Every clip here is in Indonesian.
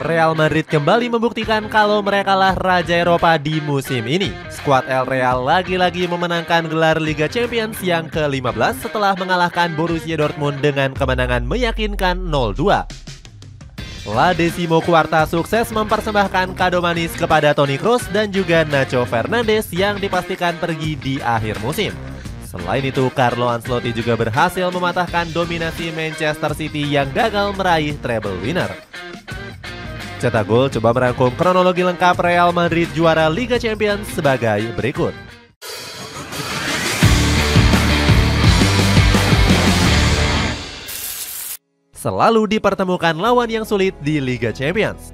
Real Madrid kembali membuktikan kalau mereka lah Raja Eropa di musim ini. Skuad El Real lagi-lagi memenangkan gelar Liga Champions yang ke-15 setelah mengalahkan Borussia Dortmund dengan kemenangan meyakinkan 0-2. La Decimo Quarta sukses mempersembahkan kado manis kepada Toni Kroos dan juga Nacho Fernandes yang dipastikan pergi di akhir musim. Selain itu, Carlo Ancelotti juga berhasil mematahkan dominasi Manchester City yang gagal meraih treble winner. Cetak Gol coba merangkum kronologi lengkap Real Madrid juara Liga Champions sebagai berikut. Selalu dipertemukan lawan yang sulit di Liga Champions.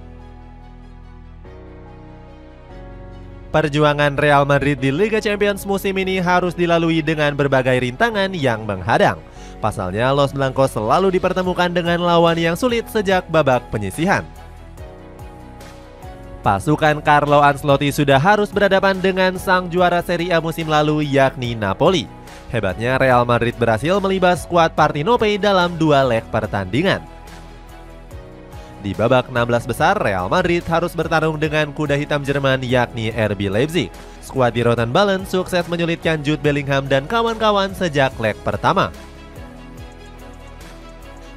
Perjuangan Real Madrid di Liga Champions musim ini harus dilalui dengan berbagai rintangan yang menghadang. Pasalnya, Los Blancos selalu dipertemukan dengan lawan yang sulit sejak babak penyisihan. Pasukan Carlo Ancelotti sudah harus berhadapan dengan sang juara Serie A musim lalu yakni Napoli. Hebatnya Real Madrid berhasil melibas skuad Partenope dalam 2 leg pertandingan. Di babak 16 besar, Real Madrid harus bertarung dengan kuda hitam Jerman yakni RB Leipzig. Skuad di Rotenbalen sukses menyulitkan Jude Bellingham dan kawan-kawan sejak leg pertama.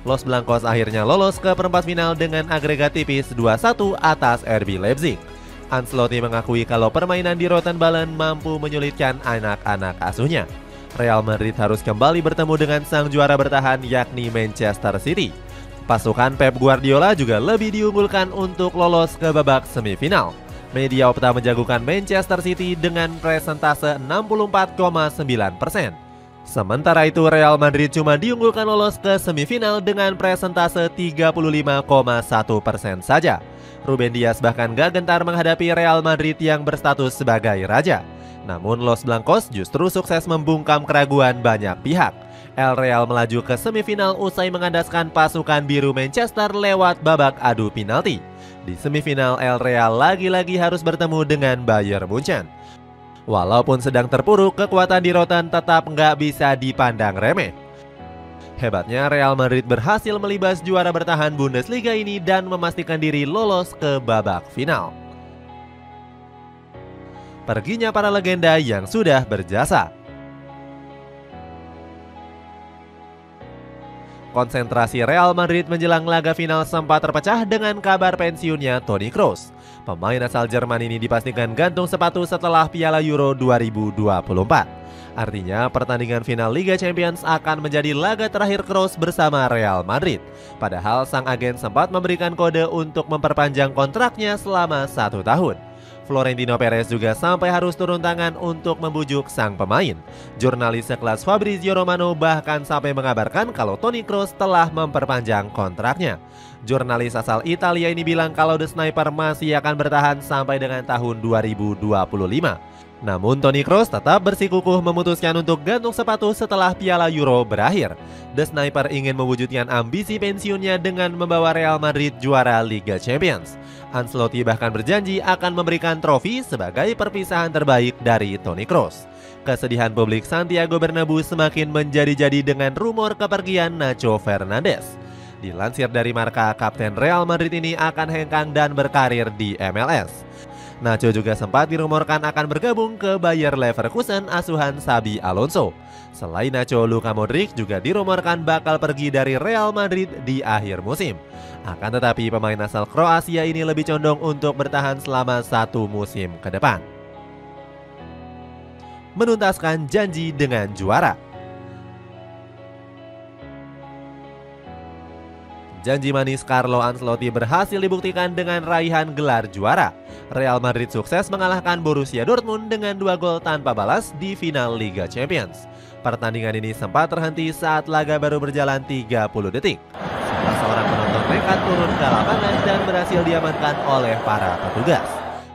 Los Blancos akhirnya lolos ke perempat final dengan agregat tipis 2-1 atas RB Leipzig. Ancelotti mengakui kalau permainan di Rotenbalen mampu menyulitkan anak-anak asuhnya. Real Madrid harus kembali bertemu dengan sang juara bertahan yakni Manchester City. Pasukan Pep Guardiola juga lebih diunggulkan untuk lolos ke babak semifinal. Media Opta menjagokan Manchester City dengan presentase 64,9%. Sementara itu Real Madrid cuma diunggulkan lolos ke semifinal dengan presentase 35,1% saja. Ruben Dias bahkan gak gentar menghadapi Real Madrid yang berstatus sebagai raja. Namun Los Blancos justru sukses membungkam keraguan banyak pihak. El Real melaju ke semifinal usai mengandaskan pasukan biru Manchester lewat babak adu penalti. Di semifinal El Real lagi-lagi harus bertemu dengan Bayern Munchen. Walaupun sedang terpuruk, kekuatan di Rotten tetap nggak bisa dipandang remeh. Hebatnya Real Madrid berhasil melibas juara bertahan Bundesliga ini dan memastikan diri lolos ke babak final. Perginya para legenda yang sudah berjasa. Konsentrasi Real Madrid menjelang laga final sempat terpecah dengan kabar pensiunnya Toni Kroos. Pemain asal Jerman ini dipastikan gantung sepatu setelah Piala Euro 2024. Artinya pertandingan final Liga Champions akan menjadi laga terakhir Kroos bersama Real Madrid. Padahal sang agen sempat memberikan kode untuk memperpanjang kontraknya selama 1 tahun. Florentino Perez juga sampai harus turun tangan untuk membujuk sang pemain. Jurnalis sekelas Fabrizio Romano bahkan sampai mengabarkan kalau Toni Kroos telah memperpanjang kontraknya. Jurnalis asal Italia ini bilang kalau The Sniper masih akan bertahan sampai dengan tahun 2025. Namun Toni Kroos tetap bersikukuh memutuskan untuk gantung sepatu setelah Piala Euro berakhir. The Sniper ingin mewujudkan ambisi pensiunnya dengan membawa Real Madrid juara Liga Champions. Ancelotti bahkan berjanji akan memberikan trofi sebagai perpisahan terbaik dari Toni Kroos. Kesedihan publik Santiago Bernabeu semakin menjadi-jadi dengan rumor kepergian Nacho Fernandes. Dilansir dari Marca, kapten Real Madrid ini akan hengkang dan berkarir di MLS. Nacho juga sempat dirumorkan akan bergabung ke Bayer Leverkusen asuhan Xabi Alonso. Selain Nacho, Luka Modric juga dirumorkan bakal pergi dari Real Madrid di akhir musim. Akan tetapi pemain asal Kroasia ini lebih condong untuk bertahan selama 1 musim ke depan. Menuntaskan janji dengan juara. Janji manis Carlo Ancelotti berhasil dibuktikan dengan raihan gelar juara. Real Madrid sukses mengalahkan Borussia Dortmund dengan 2 gol tanpa balas di final Liga Champions. Pertandingan ini sempat terhenti saat laga baru berjalan 30 detik. Salah seorang penonton nekat turun ke lapangan dan berhasil diamankan oleh para petugas.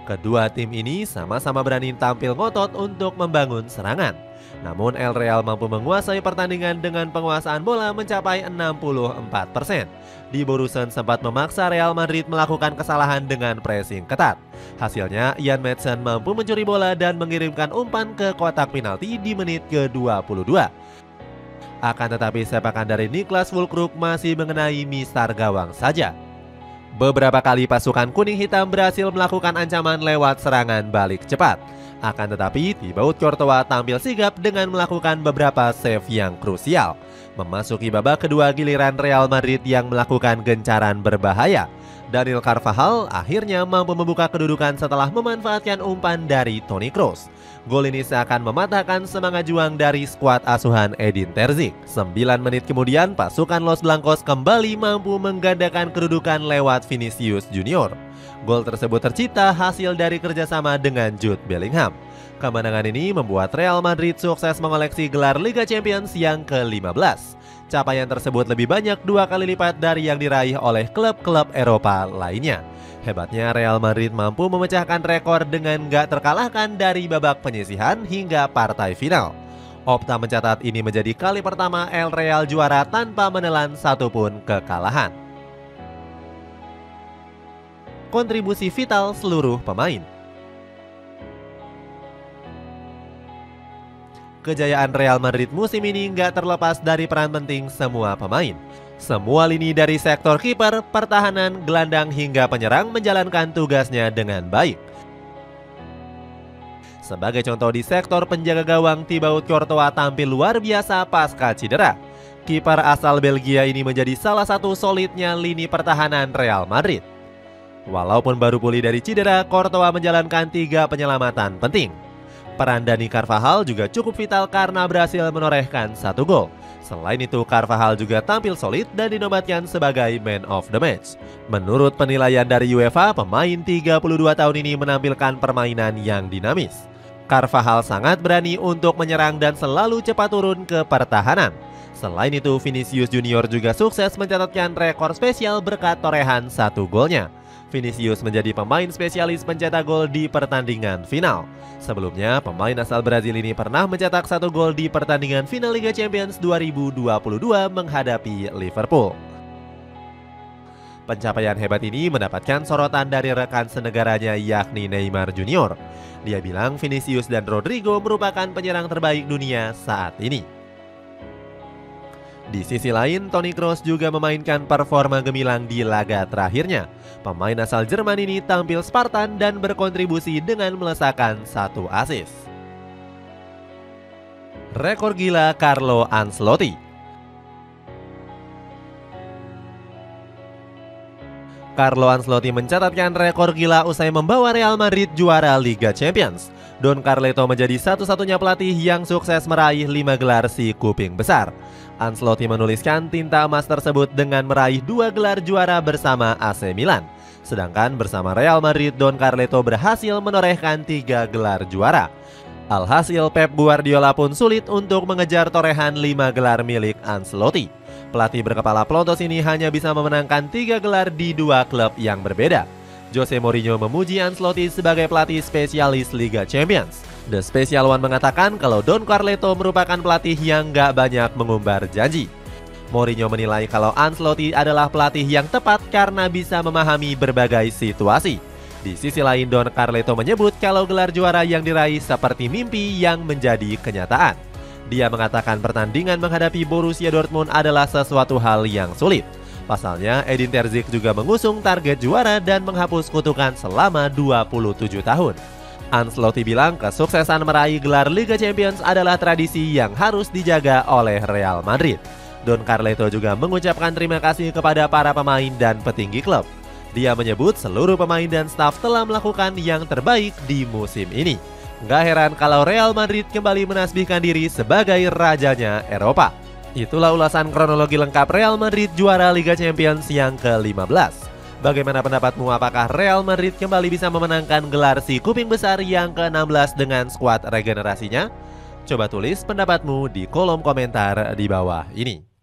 Kedua tim ini sama-sama berani tampil ngotot untuk membangun serangan. Namun El Real mampu menguasai pertandingan dengan penguasaan bola mencapai 64%. Di Borussen sempat memaksa Real Madrid melakukan kesalahan dengan pressing ketat. Hasilnya Ian Maatsen mampu mencuri bola dan mengirimkan umpan ke kotak penalti di menit ke-22. Akan tetapi sepakan dari Niklas Füllkrug masih mengenai mistar gawang saja. Beberapa kali pasukan kuning hitam berhasil melakukan ancaman lewat serangan balik cepat. Akan tetapi, Thibaut Courtois tampil sigap dengan melakukan beberapa save yang krusial. Memasuki babak kedua, giliran Real Madrid yang melakukan gencaran berbahaya. Daniel Carvajal akhirnya mampu membuka kedudukan setelah memanfaatkan umpan dari Toni Kroos. Gol ini seakan mematahkan semangat juang dari skuad asuhan Edin Terzic. 9 menit kemudian, pasukan Los Blancos kembali mampu menggandakan kedudukan lewat Vinicius Junior. Gol tersebut tercipta hasil dari kerjasama dengan Jude Bellingham. Kemenangan ini membuat Real Madrid sukses mengoleksi gelar Liga Champions yang ke-15. Capaian tersebut lebih banyak 2 kali lipat dari yang diraih oleh klub-klub Eropa lainnya. Hebatnya Real Madrid mampu memecahkan rekor dengan gak terkalahkan dari babak penyisihan hingga partai final. Opta mencatat ini menjadi kali pertama El Real juara tanpa menelan satupun kekalahan. Kontribusi vital seluruh pemain. Kejayaan Real Madrid musim ini nggak terlepas dari peran penting semua pemain. Semua lini dari sektor kiper, pertahanan, gelandang hingga penyerang menjalankan tugasnya dengan baik. Sebagai contoh di sektor penjaga gawang, Thibaut Courtois tampil luar biasa pasca cedera. Kiper asal Belgia ini menjadi salah satu solidnya lini pertahanan Real Madrid. Walaupun baru pulih dari cedera, Courtois menjalankan 3 penyelamatan penting. Peran Dani Carvajal juga cukup vital karena berhasil menorehkan 1 gol. Selain itu, Carvajal juga tampil solid dan dinobatkan sebagai Man of the Match. Menurut penilaian dari UEFA, pemain 32 tahun ini menampilkan permainan yang dinamis. Carvajal sangat berani untuk menyerang dan selalu cepat turun ke pertahanan. Selain itu, Vinicius Junior juga sukses mencatatkan rekor spesial berkat torehan 1 golnya. Vinicius menjadi pemain spesialis pencetak gol di pertandingan final. Sebelumnya, pemain asal Brazil ini pernah mencetak 1 gol di pertandingan final Liga Champions 2022 menghadapi Liverpool. Pencapaian hebat ini mendapatkan sorotan dari rekan senegaranya yakni Neymar Junior. Dia bilang Vinicius dan Rodrigo merupakan penyerang terbaik dunia saat ini. Di sisi lain, Toni Kroos juga memainkan performa gemilang di laga terakhirnya. Pemain asal Jerman ini tampil Spartan dan berkontribusi dengan melesakkan 1 assist. Rekor gila Carlo Ancelotti. Carlo Ancelotti mencatatkan rekor gila usai membawa Real Madrid juara Liga Champions. Don Carleto menjadi satu-satunya pelatih yang sukses meraih 5 gelar si kuping besar. Ancelotti menuliskan tinta emas tersebut dengan meraih 2 gelar juara bersama AC Milan. Sedangkan bersama Real Madrid, Don Carleto berhasil menorehkan 3 gelar juara. Alhasil Pep Guardiola pun sulit untuk mengejar torehan 5 gelar milik Ancelotti. Pelatih berkepala pelontos ini hanya bisa memenangkan 3 gelar di 2 klub yang berbeda. Jose Mourinho memuji Ancelotti sebagai pelatih spesialis Liga Champions. The Special One mengatakan kalau Don Carleto merupakan pelatih yang gak banyak mengumbar janji. Mourinho menilai kalau Ancelotti adalah pelatih yang tepat karena bisa memahami berbagai situasi. Di sisi lain, Don Carleto menyebut kalau gelar juara yang diraih seperti mimpi yang menjadi kenyataan. Dia mengatakan pertandingan menghadapi Borussia Dortmund adalah sesuatu hal yang sulit. Pasalnya, Edin Terzic juga mengusung target juara dan menghapus kutukan selama 27 tahun. Ancelotti bilang kesuksesan meraih gelar Liga Champions adalah tradisi yang harus dijaga oleh Real Madrid. Don Carleto juga mengucapkan terima kasih kepada para pemain dan petinggi klub. Dia menyebut seluruh pemain dan staf telah melakukan yang terbaik di musim ini. Gak heran kalau Real Madrid kembali menasbihkan diri sebagai rajanya Eropa. Itulah ulasan kronologi lengkap Real Madrid juara Liga Champions yang ke-15. Bagaimana pendapatmu? Apakah Real Madrid kembali bisa memenangkan gelar si kuping besar yang ke-16 dengan skuad regenerasinya? Coba tulis pendapatmu di kolom komentar di bawah ini.